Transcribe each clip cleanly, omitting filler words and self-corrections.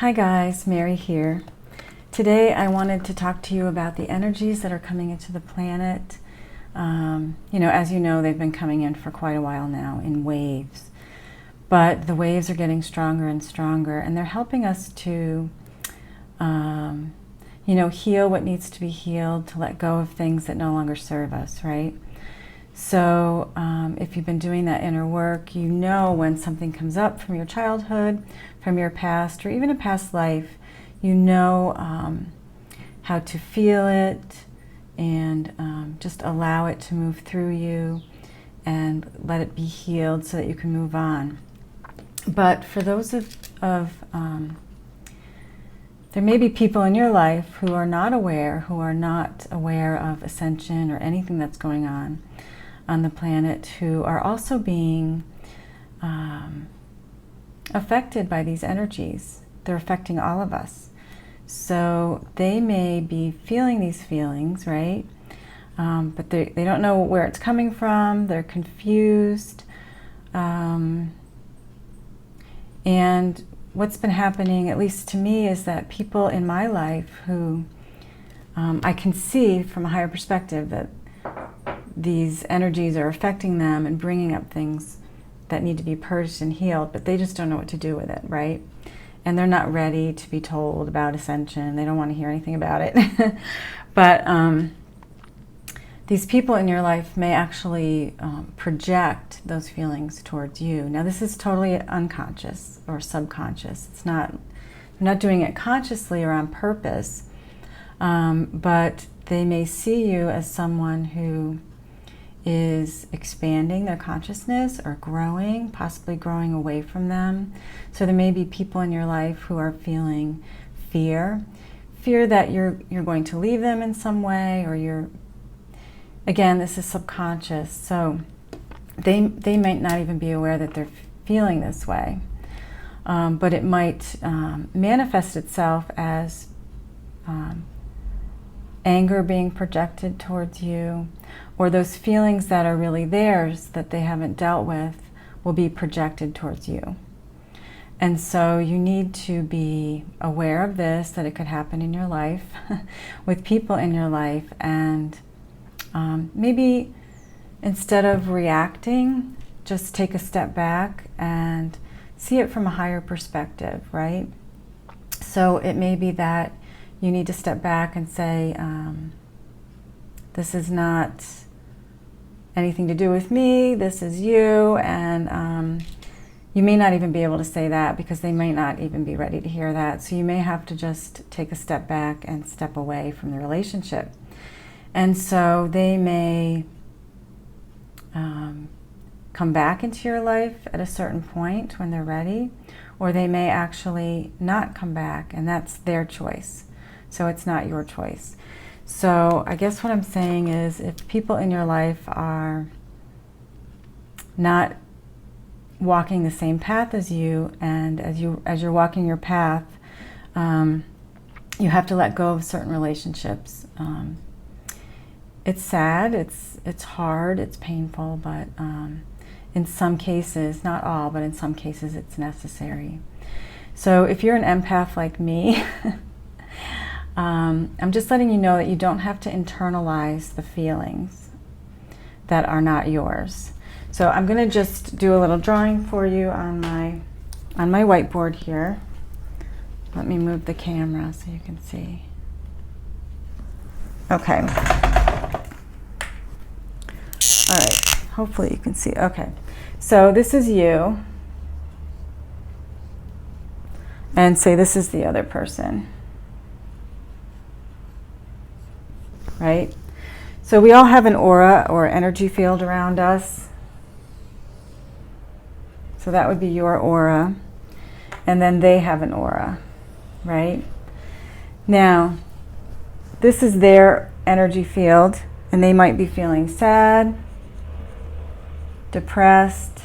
Hi guys, Mary here. Today I wanted to talk to you about the energies that are coming into the planet. As you know, they've been coming in for quite a while now in waves. But the waves are getting stronger and stronger, and they're helping us to, heal what needs to be healed, to let go of things that no longer serve us, right? So if you've been doing that inner work, you know when something comes up from your childhood, from your past, or even a past life, you know how to feel it and just allow it to move through you and let it be healed so that you can move on. But for those there may be people in your life who are not aware of ascension or anything that's going on the planet, who are also being affected by these energies. They're affecting all of us. So they may be feeling these feelings, right? But they don't know where it's coming from. They're confused. And what's been happening, at least to me, is that people in my life who I can see from a higher perspective that these energies are affecting them and bringing up things that need to be purged and healed, but they just don't know what to do with it, right? And they're not ready to be told about ascension. They don't want to hear anything about it. But these people in your life may actually project those feelings towards you. Now, this is totally unconscious or subconscious. They're not doing it consciously or on purpose, but they may see you as someone who is expanding their consciousness or growing, possibly growing away from them. So there may be people in your life who are feeling fear that you're going to leave them in some way, or again, this is subconscious. So they might not even be aware that they're feeling this way. But it might manifest itself as anger being projected towards you, or those feelings that are really theirs that they haven't dealt with will be projected towards you. And so you need to be aware of this, that it could happen in your life with people in your life, and maybe instead of reacting, just take a step back and see it from a higher perspective, right? So it may be that you need to step back and say, this is not anything to do with me, this is you, and you may not even be able to say that because they might not even be ready to hear that. So you may have to just take a step back and step away from the relationship. And so they may come back into your life at a certain point when they're ready, or they may actually not come back, and that's their choice. So it's not your choice. So I guess what I'm saying is, if people in your life are not walking the same path as you, and as you're walking your path, you have to let go of certain relationships. It's sad, it's hard, it's painful, but in some cases, not all, but in some cases it's necessary. So if you're an empath like me, I'm just letting you know that you don't have to internalize the feelings that are not yours. So I'm going to just do a little drawing for you on my whiteboard here. Let me move the camera so you can see. Okay. All right. Hopefully you can see. Okay. So this is you. And say this is the other person. Right? So we all have an aura or energy field around us. So that would be your aura. And then they have an aura, right? Now, this is their energy field, and they might be feeling sad, depressed,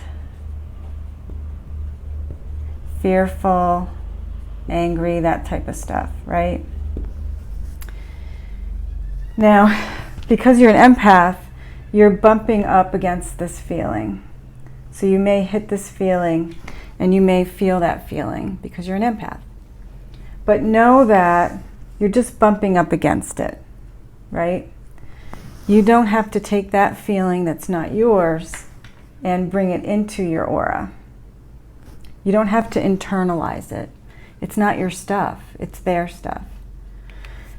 fearful, angry, that type of stuff, right? Now, because you're an empath, you're bumping up against this feeling. So you may hit this feeling, and you may feel that feeling because you're an empath. But know that you're just bumping up against it, right? You don't have to take that feeling that's not yours and bring it into your aura. You don't have to internalize it. It's not your stuff, it's their stuff.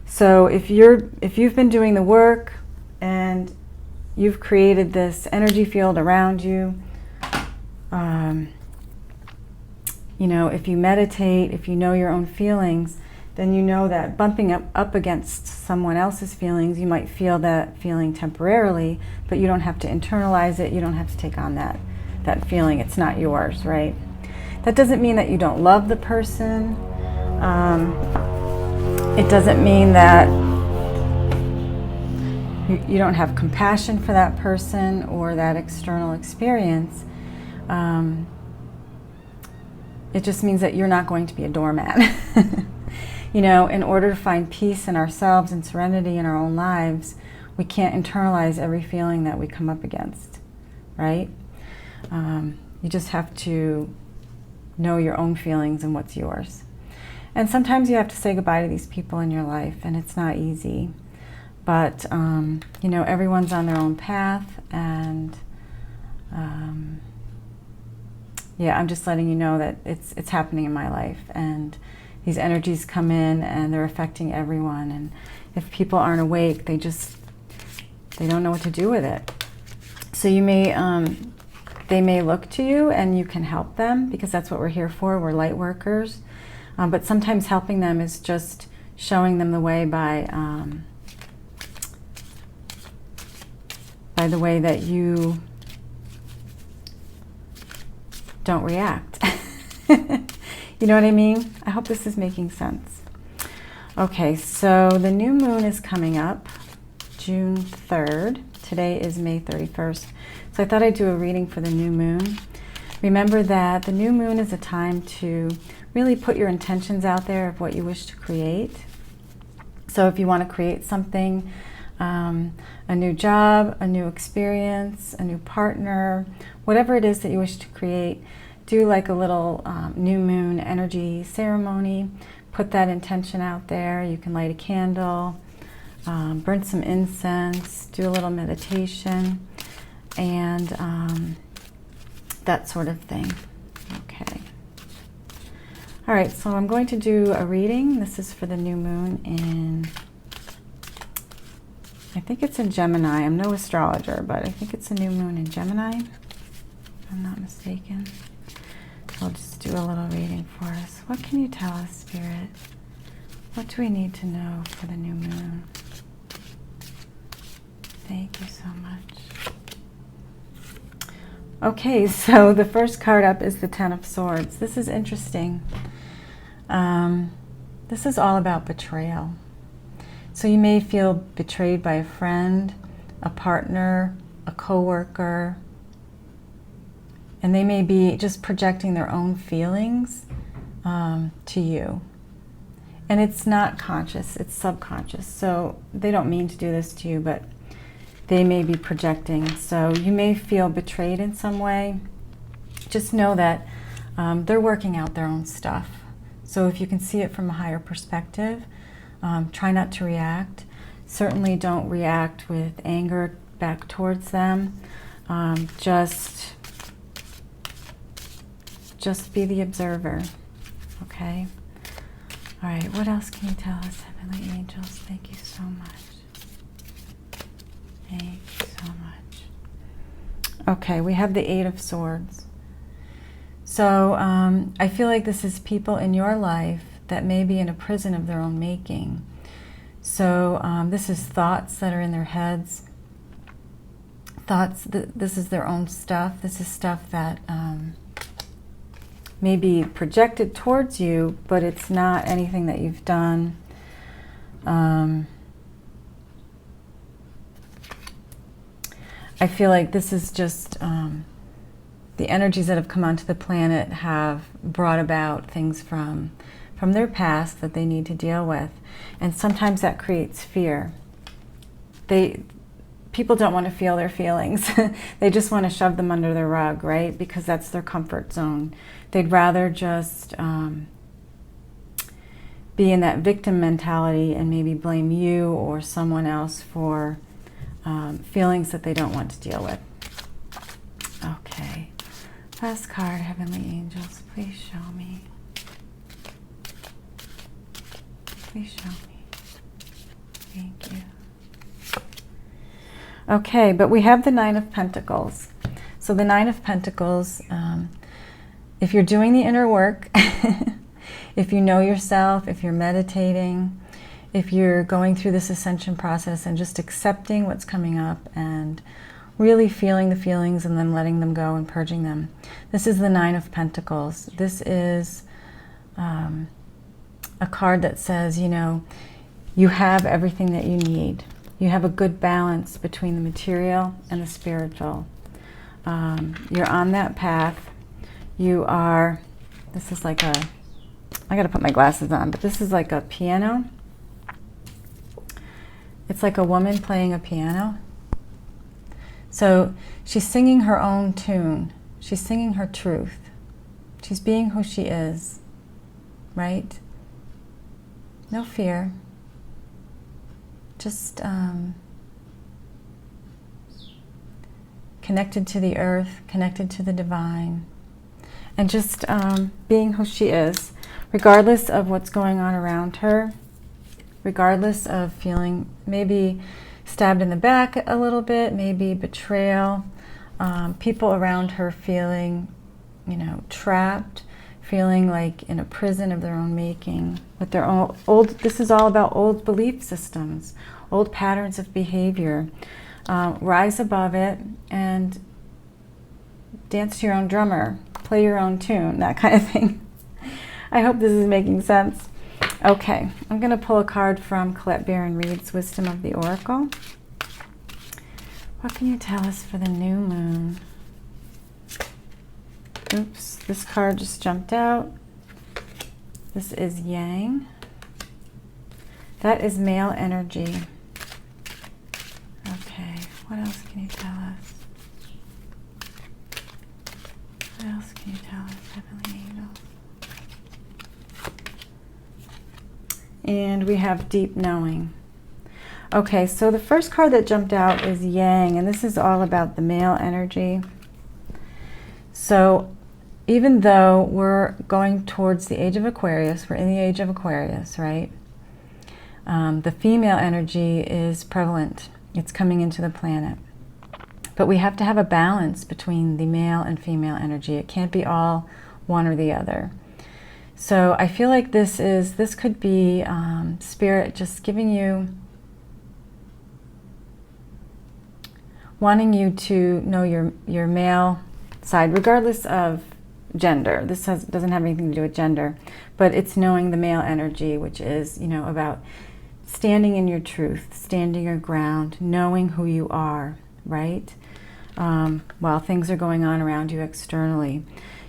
So if you've been doing the work and you've created this energy field around you, you know, if you meditate, if you know your own feelings, then you know that bumping up against someone else's feelings, you might feel that feeling temporarily, but you don't have to internalize it. You don't have to take on that feeling. It's not yours, right? That doesn't mean that you don't love the person. It doesn't mean that you don't have compassion for that person or that external experience. It just means that you're not going to be a doormat. You know, in order to find peace in ourselves and serenity in our own lives, we can't internalize every feeling that we come up against, right? You just have to know your own feelings and what's yours. And sometimes you have to say goodbye to these people in your life, and it's not easy. But, you know, everyone's on their own path, and yeah, I'm just letting you know that it's happening in my life, and these energies come in and they're affecting everyone, and if people aren't awake, they don't know what to do with it. So you may, they may look to you and you can help them, because that's what we're here for. We're light workers. But sometimes helping them is just showing them the way by the way that you don't react. You know what I mean? I hope this is making sense. Okay, so the new moon is coming up June 3rd. Today is May 31st. So I thought I'd do a reading for the new moon. Remember that the new moon is a time to really put your intentions out there of what you wish to create. So if you want to create something, a new job, a new experience, a new partner, whatever it is that you wish to create, do like a little new moon energy ceremony. Put that intention out there. You can light a candle, burn some incense, do a little meditation, and that sort of thing. Okay. All right, so I'm going to do a reading. This is for the new moon in, I think it's in Gemini. I'm no astrologer, but I think it's a new moon in Gemini, if I'm not mistaken. I'll just do a little reading for us. What can you tell us, Spirit? What do we need to know for the new moon? Thank you so much. Okay, so the first card up is the Ten of Swords. This is interesting. This is all about betrayal. So you may feel betrayed by a friend, a partner, a coworker, and they may be just projecting their own feelings to you. And it's not conscious, it's subconscious. So they don't mean to do this to you, but they may be projecting. So you may feel betrayed in some way. Just know that they're working out their own stuff. So if you can see it from a higher perspective, try not to react. Certainly don't react with anger back towards them. Just be the observer, okay? All right, what else can you tell us, Heavenly Angels? Thank you so much. Thank you so much. Okay, we have the Eight of Swords. So I feel like this is people in your life that may be in a prison of their own making. So this is thoughts that are in their heads. This is their own stuff. This is stuff that may be projected towards you, but it's not anything that you've done. I feel like this is just the energies that have come onto the planet have brought about things from their past that they need to deal with. And sometimes that creates fear. People don't want to feel their feelings. They just want to shove them under the rug, right? Because that's their comfort zone. They'd rather just be in that victim mentality and maybe blame you or someone else for feelings that they don't want to deal with. Okay. Last card, Heavenly Angels, please show me. Please show me. Thank you. Okay, but we have the Nine of Pentacles. So the Nine of Pentacles, if you're doing the inner work, if you know yourself, if you're meditating, if you're going through this ascension process and just accepting what's coming up and really feeling the feelings and then letting them go and purging them. This is the Nine of Pentacles. This is a card that says, you know, you have everything that you need. You have a good balance between the material and the spiritual. You're on that path. You are, this is like a, I gotta put my glasses on, but this is like a piano. It's like a woman playing a piano. So she's singing her own tune. She's singing her truth. She's being who she is, right? No fear. Just connected to the earth, connected to the divine, and just being who she is, regardless of what's going on around her, regardless of feeling maybe stabbed in the back a little bit, maybe betrayal, people around her feeling, you know, trapped, feeling like in a prison of their own making, with their own old, this is all about old belief systems, old patterns of behavior. Rise above it and dance to your own drummer, play your own tune, that kind of thing. I hope this is making sense. Okay, I'm going to pull a card from Colette Baron Reid's Wisdom of the Oracle. What can you tell us for the new moon? Oops, this card just jumped out. This is Yang. That is male energy. Okay, what else can you tell us? What else can you tell us, Heavenly Angels? And we have deep knowing. Okay, so the first card that jumped out is Yang, and this is all about the male energy. So even though we're going towards the age of Aquarius, we're in the age of Aquarius, right? The female energy is prevalent. It's coming into the planet. But we have to have a balance between the male and female energy. It can't be all one or the other. So I feel like this could be Spirit just giving you, wanting you to know your male side, regardless of gender. This doesn't have anything to do with gender, but it's knowing the male energy, which is, you know, about standing in your truth, standing your ground, knowing who you are, right? While things are going on around you externally.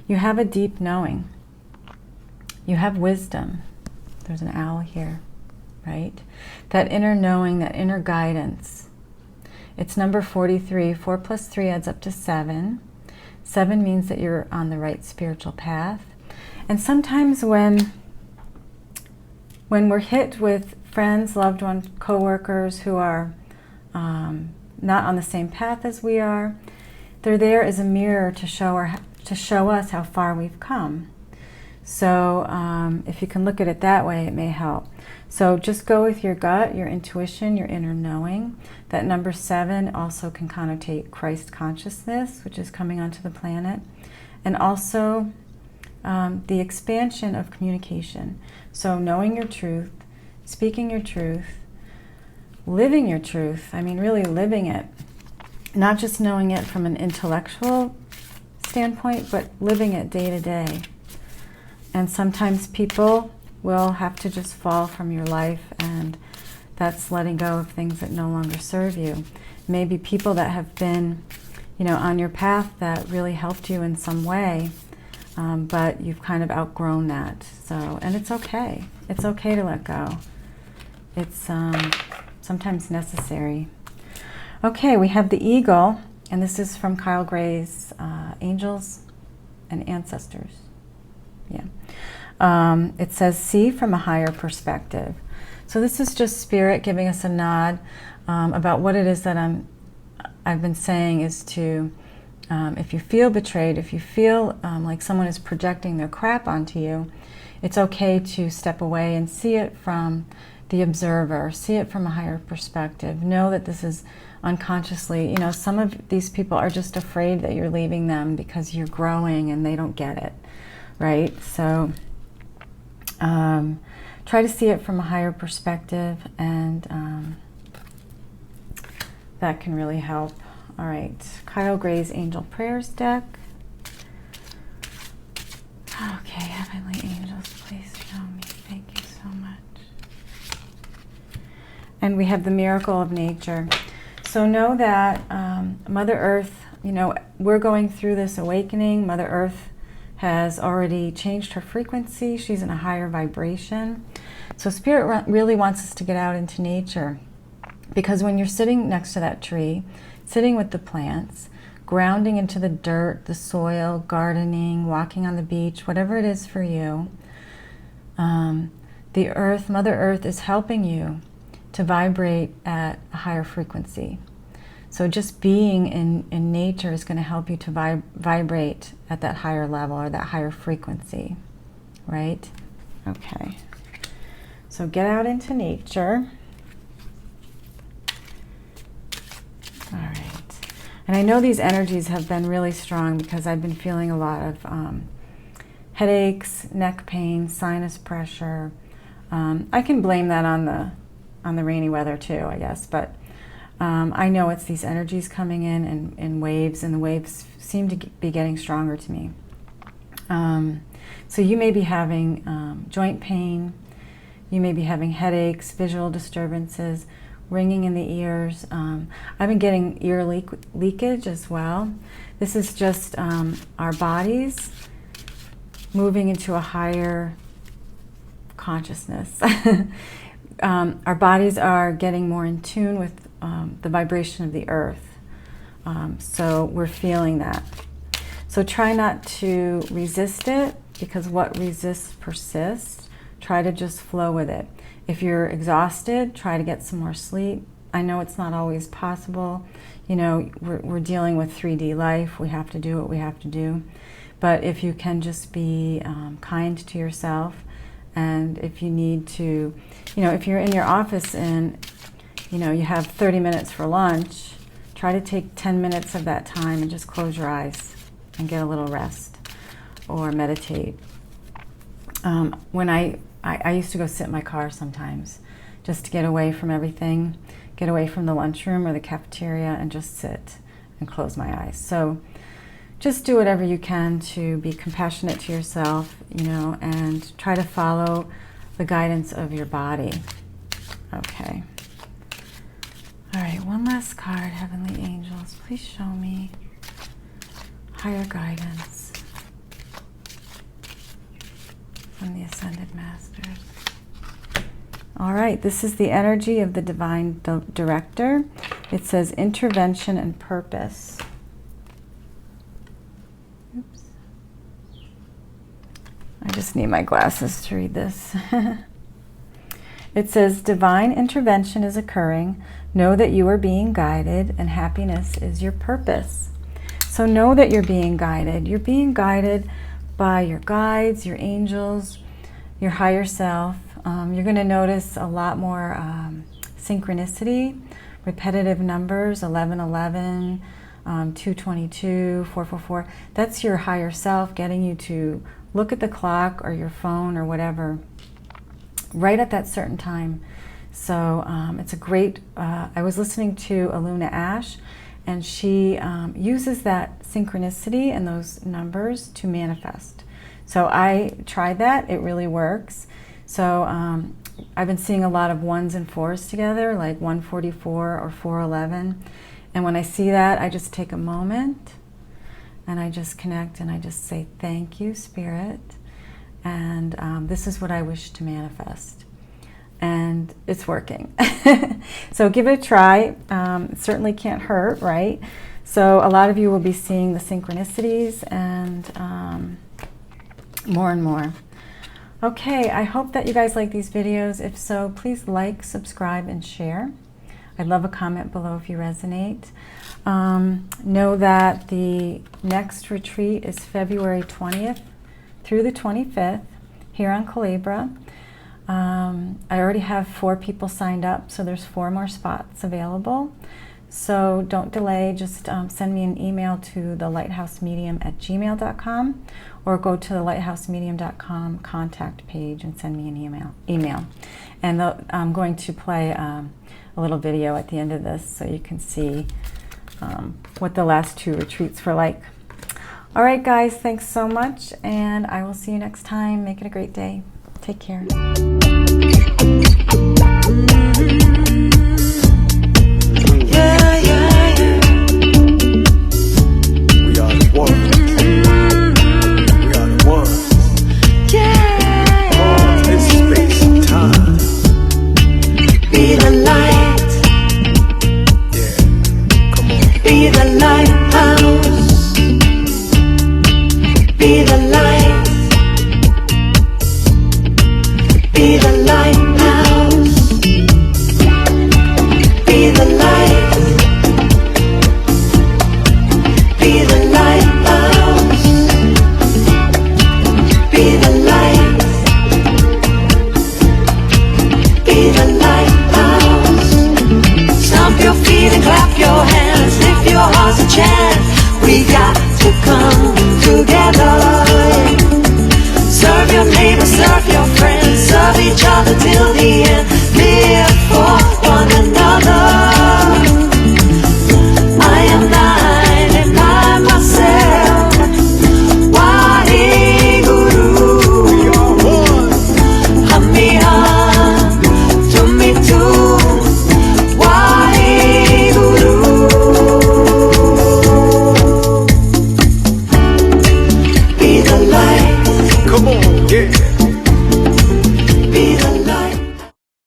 You have a deep knowing. You have wisdom. There's an owl here, right? That inner knowing, that inner guidance. It's number 43. 4 plus 3 adds up to 7. 7 means that you're on the right spiritual path. And sometimes when we're hit with friends, loved ones, co-workers who are not on the same path as we are, they're there as a mirror to show us how far we've come. So if you can look at it that way, it may help. So just go with your gut, your intuition, your inner knowing. That number 7 also can connotate Christ consciousness, which is coming onto the planet. And also the expansion of communication. So knowing your truth, speaking your truth, living your truth. I mean, really living it. Not just knowing it from an intellectual standpoint, but living it day to day. And sometimes people will have to just fall from your life, and that's letting go of things that no longer serve you. Maybe people that have been, you know, on your path that really helped you in some way, but you've kind of outgrown that. So, and it's okay. It's okay to let go. It's sometimes necessary. Okay, we have the eagle, and this is from Kyle Gray's Angels and Ancestors. Yeah. It says, see from a higher perspective. So this is just Spirit giving us a nod about what it is that I've been saying is to, if you feel betrayed, if you feel like someone is projecting their crap onto you, it's okay to step away and see it from the observer, see it from a higher perspective. Know that this is unconsciously, you know, some of these people are just afraid that you're leaving them because you're growing and they don't get it, right? So try to see it from a higher perspective, and that can really help. All right, Kyle Gray's Angel Prayers deck. Okay, Heavenly Angels, please show me. Thank you so much. And we have the Miracle of Nature. So know that Mother Earth, you know, we're going through this awakening. Mother Earth has already changed her frequency. She's in a higher vibration. So Spirit really wants us to get out into nature, because when you're sitting next to that tree, sitting with the plants, grounding into the dirt, the soil, gardening, walking on the beach, whatever it is for you, the earth, Mother Earth, is helping you to vibrate at a higher frequency. So just being in nature is going to help you to vibrate at that higher level, or that higher frequency, right? Okay. So get out into nature. All right. And I know these energies have been really strong because I've been feeling a lot of headaches, neck pain, sinus pressure. I can blame that on the rainy weather too, I guess. But I know it's these energies coming in waves, and the waves seem to be getting stronger to me. So you may be having joint pain. You may be having headaches, visual disturbances, ringing in the ears. I've been getting ear leakage as well. This is just our bodies moving into a higher consciousness. Our bodies are getting more in tune with the vibration of the earth. So we're feeling that. So try not to resist it, because what resists persists. Try to just flow with it. If you're exhausted, try to get some more sleep. I know it's not always possible. You know, we're dealing with 3D life. We have to do what we have to do. But if you can just be kind to yourself, and if you need to, you know, if you're in your office and, you know, you have 30 minutes for lunch, try to take 10 minutes of that time and just close your eyes and get a little rest or meditate. When I used to go sit in my car sometimes just to get away from everything, get away from the lunchroom or the cafeteria, and just sit and close my eyes. So just do whatever you can to be compassionate to yourself, you know, and try to follow the guidance of your body. Okay. All right, one last card, Heavenly Angels. Please show me higher guidance from the Ascended Masters. All right, this is the energy of the Divine Director. It says intervention and purpose. Oops. I just need my glasses to read this. It says divine intervention is occurring. Know that you are being guided, and happiness is your purpose. So know that you're being guided. You're being guided by your guides, your angels, your higher self. You're going to notice a lot more synchronicity, repetitive numbers, 1111, 222, 444. That's your higher self getting you to look at the clock or your phone or whatever right at that certain time. So it's a great, I was listening to Aluna Ash, and she uses that synchronicity and those numbers to manifest. So I tried that, it really works. So I've been seeing a lot of 1s and 4s together, like 144 or 411. And when I see that, I just take a moment and I just connect and I just say, thank you, Spirit. And this is what I wish to manifest. And it's working. So give it a try. It certainly can't hurt, right? So a lot of you will be seeing the synchronicities and more and more. Okay, I hope that you guys like these videos. If so, please like, subscribe, and share. I'd love a comment below if you resonate. Know that the next retreat is February 20th through the 25th here on Culebra. I already have 4 people signed up, so there's 4 more spots available. So don't delay, just send me an email to thelighthousemedium@gmail.com or go to the lighthousemedium.com contact page and send me an email. And I'm going to play a little video at the end of this so you can see what the last 2 retreats were like. All right, guys, thanks so much, and I will see you next time. Make it a great day. Take care. Be the